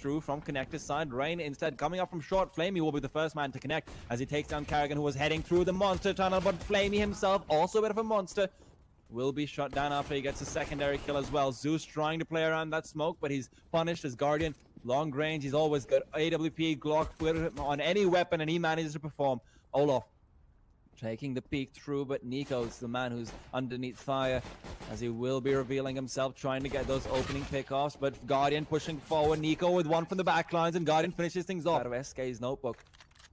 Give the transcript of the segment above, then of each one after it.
through from Connector's side. Rain instead coming up from short. Flamey will be the first man to connect as he takes down Karrigan, who was heading through the monster tunnel, but Flamey himself, also a bit of a monster, will be shot down after he gets a secondary kill as well. Zeus trying to play around that smoke, but he's punished as Guardian. Long range, he's always good. AWP, Glock, put him on any weapon, and he manages to perform. Olaf taking the peek through, but Nico's the man who's underneath fire as he will be revealing himself, trying to get those opening pickoffs, but Guardian pushing forward. Nico with one from the back lines, and Guardian finishes things off out of SK's notebook.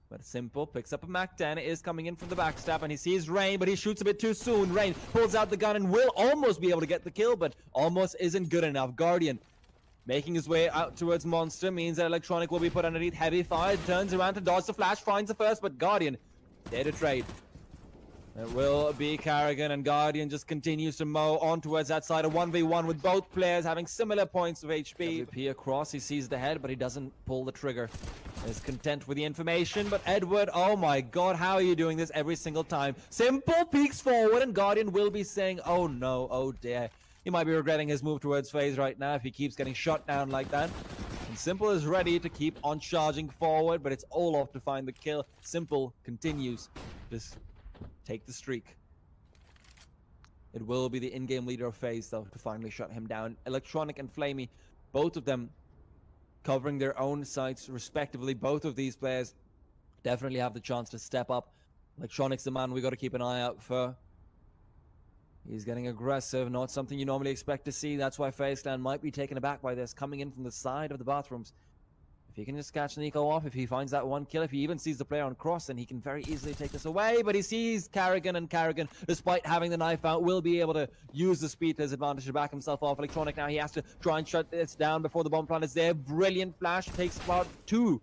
But Simple picks up a Mac 10, is coming in from the backstab, and he sees Rain, but he shoots a bit too soon. Rain pulls out the gun and will almost be able to get the kill, but almost isn't good enough. Guardian making his way out towards Monster means that Electronic will be put underneath heavy fire. Turns around to dodge the flash, finds the first, but Guardian there to trade. It will be Karrigan, and Guardian just continues to mow on towards that side. A 1v1 with both players having similar points of HP. WP across, he sees the head, but he doesn't pull the trigger. Is content with the information, but Edward, oh my god, how are you doing this every single time? Simple peeks forward, and Guardian will be saying, oh no, oh dear. He might be regretting his move towards Faze right now if he keeps getting shot down like that. And Simple is ready to keep on charging forward, but it's Olaf to find the kill. Simple continues to take the streak. It will be the in-game leader of Faze, though, to finally shut him down. Electronic and Flamey, both of them covering their own sites respectively. Both of these players definitely have the chance to step up. Electronic's the man we got to keep an eye out for. He's getting aggressive, not something you normally expect to see. That's why Faze Clan might be taken aback by this, coming in from the side of the bathrooms. If he can just catch Nico off, if he finds that one kill, if he even sees the player on cross, then he can very easily take this away. But he sees Karrigan, and Karrigan, despite having the knife out, will be able to use the speed to his advantage to back himself off. Electronic now, he has to try and shut this down before the bomb plant is there. Brilliant flash, takes about 2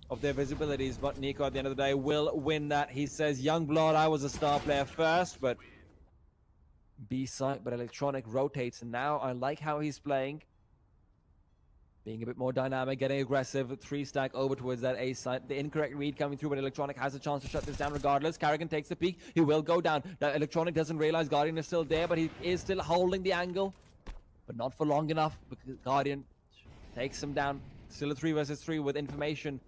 of their visibilities, but Nico at the end of the day will win that. He says, Youngblood, I was a star player first, but B site, but Electronic rotates, and now I like how he's playing. Being a bit more dynamic, getting aggressive, 3-stack over towards that A site. The incorrect read coming through, but Electronic has a chance to shut this down regardless. Karrigan takes the peek, he will go down. Now, Electronic doesn't realize Guardian is still there, but he is still holding the angle. But not for long enough, because Guardian takes him down. Still a 3 versus 3 with information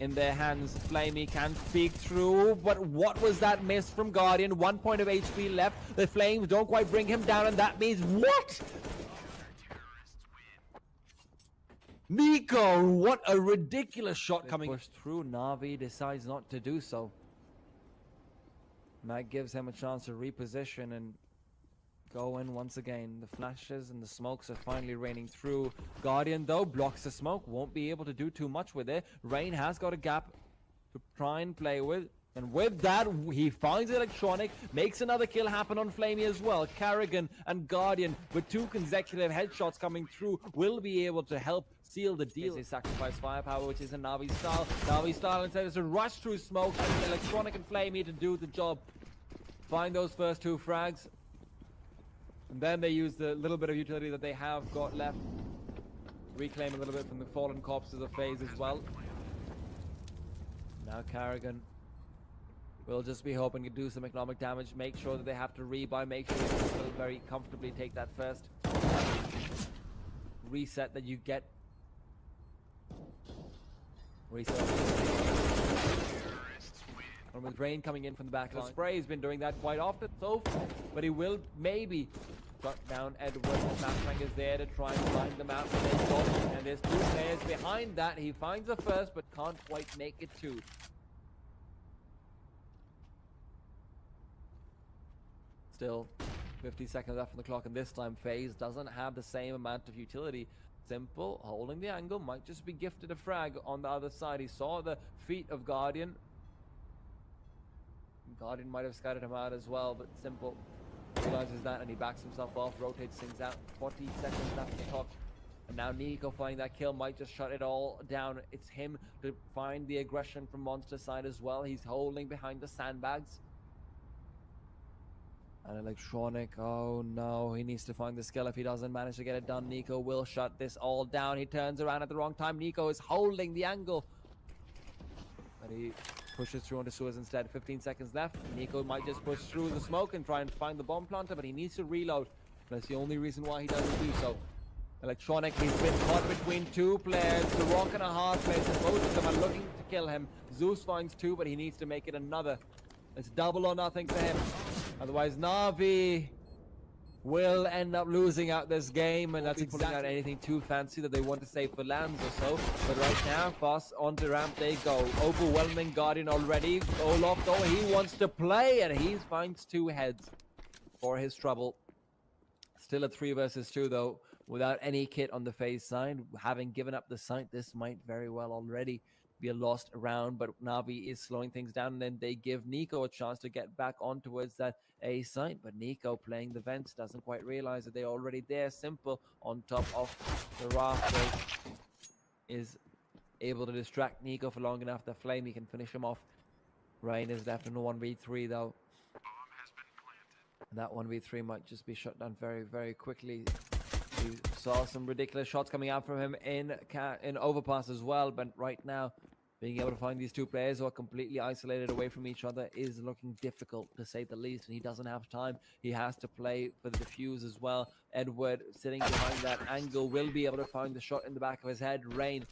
in their hands. Flamey can peek through, but what was that miss from Guardian? 1 point of HP left. The Flames don't quite bring him down, and that means what? Nico, what a ridiculous shot coming pushed through. Na'Vi decides not to do so. And that gives him a chance to reposition and go in once again. The flashes and the smokes are finally raining through. Guardian, though, blocks the smoke. Won't be able to do too much with it. Rain has got a gap to try and play with. And with that, he finds Electronic, makes another kill happen on Flamey as well. Karrigan and Guardian, with 2 consecutive headshots coming through, will be able to help seal the deal. They sacrifice firepower, which is a Na'Vi style. Na'Vi style instead is to rush through smoke, and Electronic and Flamey to do the job. Find those first 2 frags. And then they use the little bit of utility that they have got left. Reclaim a little bit from the fallen corpses of Faze as well. Now Karrigan will just be hoping to do some economic damage, make sure that they have to rebuy, make sure they can still very comfortably take that first reset that you get. Reset. And with Rain coming in from the back line. Spray has been doing that quite often so far, but he will maybe shut down Edward. Flashbang is there to try and blind them out. And there's 2 players behind that. He finds the first, but can't quite make it 2. Still 50 seconds left on the clock, and this time Faze doesn't have the same amount of utility. Simple, holding the angle, might just be gifted a frag on the other side. He saw the feet of Guardian. Guardian might have scattered him out as well, but Simple realizes that, and he backs himself off, rotates things out. 40 seconds left on the clock. And now Nico finding that kill might just shut it all down. It's him to find the aggression from Monster side as well. He's holding behind the sandbags. And Electronic, oh no, he needs to find the skill. If he doesn't manage to get it done, Nico will shut this all down. He turns around at the wrong time. Nico is holding the angle. But he pushes through onto Suez instead. 15 seconds left. Nico might just push through the smoke and try and find the bomb planter, but he needs to reload. That's the only reason why he doesn't do so. Electronic, he's been caught between two players, the rock and a hard place, and both of them are looking to kill him. Zeus finds two, but he needs to make it another. It's double or nothing for him. Otherwise, Na'Vi will end up losing out this game, and that's exactly out anything too fancy that they want to save for lands or so. But right now, fast onto ramp they go. Overwhelming Guardian already. Olaf though, he wants to play, and he finds two heads for his trouble. Still a 3 versus 2 though, without any kit on the Faze side. Having given up the site, this might very well already be a lost round, but Na'Vi is slowing things down, and then they give Nico a chance to get back on towards that A site, but Nico playing the vents doesn't quite realize that they're already there. Simple on top of the rafters is able to distract Nico for long enough that Flame, he can finish him off. Rain is left in a 1v3 though. That 1v3 might just be shut down very, very quickly. We saw some ridiculous shots coming out from him in overpass as well, but right now, being able to find these two players who are completely isolated away from each other is looking difficult, to say the least, and he doesn't have time. He has to play for the defuse as well. Edward, sitting behind that angle, will be able to find the shot in the back of his head. Rain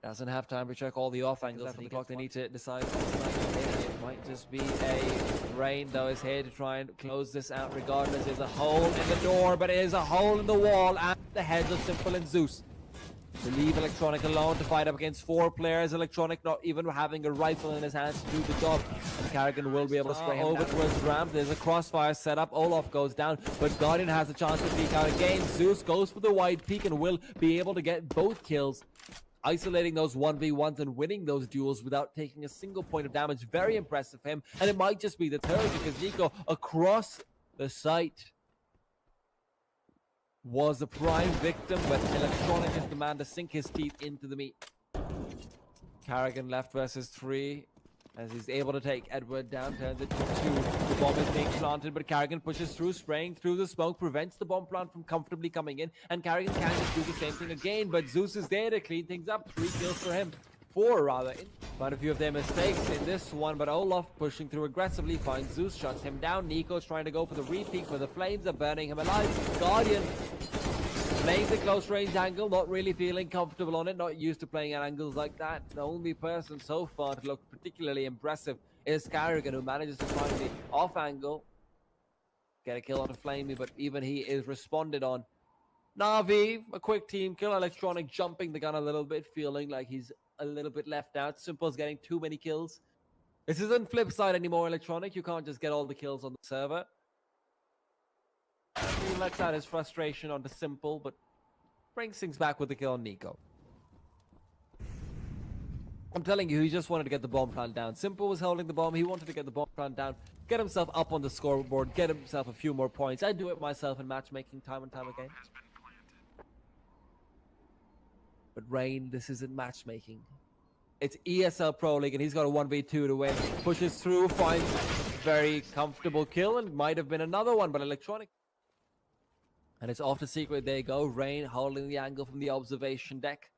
doesn't have time to check all the off angles on the clock. They need to decide. It might just be a Rain, though, is here to try and close this out regardless. There's a hole in the door, but it is a hole in the wall at the heads of Simple and Zeus. To leave Electronic alone to fight up against 4 players. Electronic not even having a rifle in his hands to do the job. And Carrigan will be able to spray him over towards ramp. There's a crossfire set up. Olaf goes down, but Guardian has a chance to peek out again. Zeus goes for the wide peek and will be able to get both kills, isolating those 1v1s and winning those duels without taking a single point of damage. Very impressive for him, and it might just be the third, because Nico across the site was the prime victim, but Electronic is the man to sink his teeth into the meat. Carrigan left versus 3 as he's able to take Edward down, turns it to 2. The bomb is being planted, but Carrigan pushes through, spraying through the smoke, prevents the bomb plant from comfortably coming in, and Carrigan can just do the same thing again, but Zeus is there to clean things up. 3 kills for him. 4 rather. Quite a few of their mistakes in this one, but Olaf pushing through aggressively, finds Zeus, shuts him down. Nico's trying to go for the repeat, but the flames are burning him alive. Guardian playing the close range angle, not really feeling comfortable on it, not used to playing at angles like that. The only person so far to look particularly impressive is Carrigan, who manages to find the off angle, get a kill on a Flamey, but even he is responded on. Na'Vi, a quick team kill. Electronic jumping the gun a little bit, feeling like he's a little bit left out. Simple's getting too many kills. This isn't flip side anymore, Electronic. You can't just get all the kills on the server. He lets out his frustration onto Simple, but brings things back with the kill on Nico. I'm telling you, he just wanted to get the bomb plant down. Simple was holding the bomb. He wanted to get the bomb plant down, get himself up on the scoreboard, get himself a few more points. I do it myself in matchmaking time and time again. But Rain, this isn't matchmaking. It's ESL Pro League, and he's got a 1v2 to win. Pushes through, finds a very comfortable kill, and might have been another one, but Electronic. And it's off to secret. There you go. Rain holding the angle from the observation deck.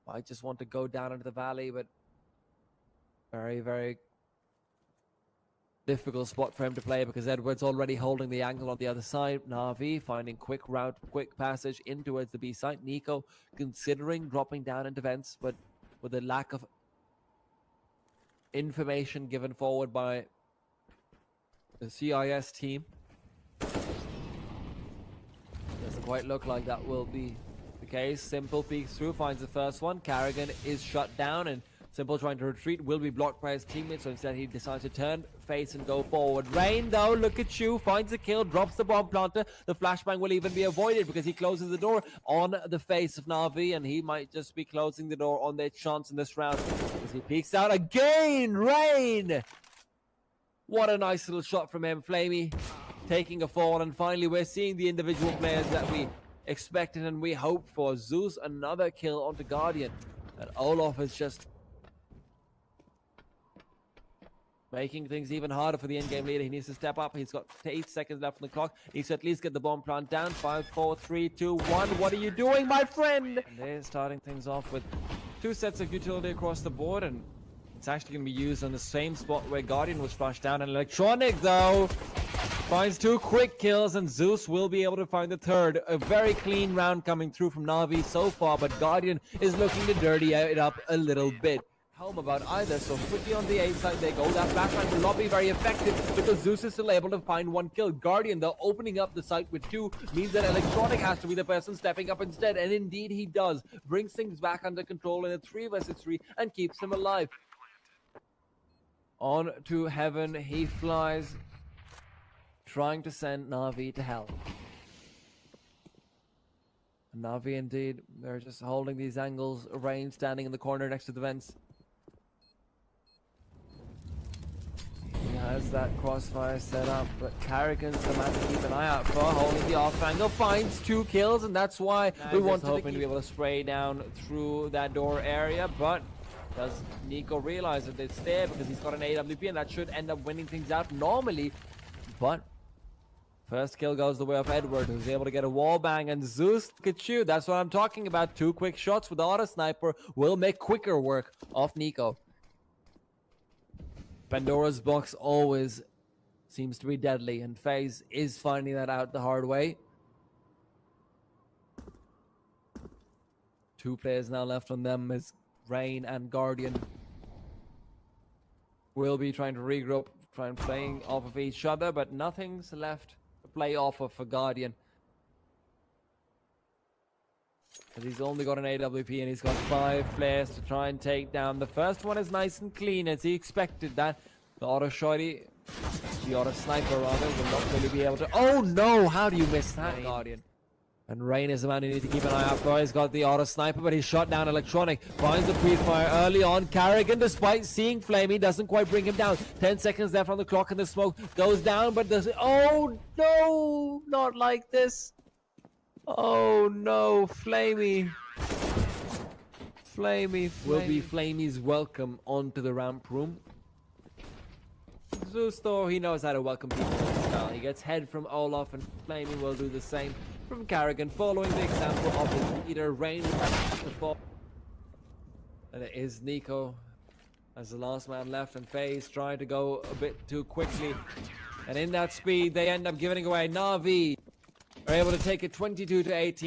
Might just want to go down into the valley, but very, very difficult spot for him to play because Edward's already holding the angle on the other side. Na'Vi finding quick route, quick passage in towards the B site. Nico considering dropping down into vents, but with a lack of information given forward by the CIS team, doesn't quite look like that will be the case. Simple peeks through, finds the first one. Carrigan is shut down, and Simple trying to retreat will be blocked by his teammates, so instead he decides to turn face and go forward. Rain, though, look at you, finds a kill, drops the bomb planter. The flashbang will even be avoided because he closes the door on the face of Na'Vi, and he might just be closing the door on their chance in this round as he peeks out again. Rain! What a nice little shot from him. Flamey taking a fall, and finally we're seeing the individual players that we expected and we hoped for. Zeus, another kill onto Guardian, and Olaf is just making things even harder for the in-game leader. He needs to step up. He's got 8 seconds left on the clock. He needs to at least get the bomb plant down. 5, 4, 3, 2, 1. What are you doing, my friend? And they're starting things off with 2 sets of utility across the board, and it's actually going to be used on the same spot where Guardian was flushed down. And Electronic, though, Finds 2 quick kills, and Zeus will be able to find the third. A very clean round coming through from Na'Vi so far, but Guardian is looking to dirty it up a little bit. Home about either, so quickly on the A side they go. That flashbang will not be very effective because Zeus is still able to find 1 kill. Guardian, though, opening up the site with 2 means that Electronic has to be the person stepping up instead, and indeed he does. Brings things back under control in a 3 vs 3 and keeps him alive. On to heaven he flies, trying to send Na'Vi to hell. Na'Vi indeed, they're just holding these angles. Rain standing in the corner next to the vents. He has that crossfire set up, but Carrigan's the man to keep an eye out for, holding the off angle, finds 2 kills, and that's why we wanted hoping to be able to spray down through that door area, but does Nico realize that it's there because he's got an AWP, and that should end up winning things out normally, but first kill goes the way of Edward, who's able to get a wall bang, and Zeus, look at you, that's what I'm talking about. 2 quick shots with the auto sniper will make quicker work of Nico. Pandora's box always seems to be deadly, and Faze is finding that out the hard way. 2 players now left on them as Rain and Guardian will be trying to regroup, trying playing off of each other, but nothing's left to play off of for Guardian. But he's only got an AWP and he's got 5 players to try and take down. The first one is nice and clean as he expected that. The auto sniper rather, will not really be able to. Oh no! How do you miss that, Guardian? And Rain is the man you need to keep an eye out for. He's got the auto sniper, but he's shot down Electronic. Finds the pre-fire early on. Carrigan, despite seeing Flamey, doesn't quite bring him down. 10 seconds left on the clock, and the smoke goes down, but does it? Oh no! Not like this. Oh no, Flamey will be Flamey's welcome onto the ramp room. Zeus, though, he knows how to welcome people in his style. He gets head from Olaf, and Flamey will do the same from Carrigan, following the example of his leader, Rain. And it is Nico as the last man left, and Faze trying to go a bit too quickly. And in that speed, they end up giving away. Na'Vi are able to take it 22-18.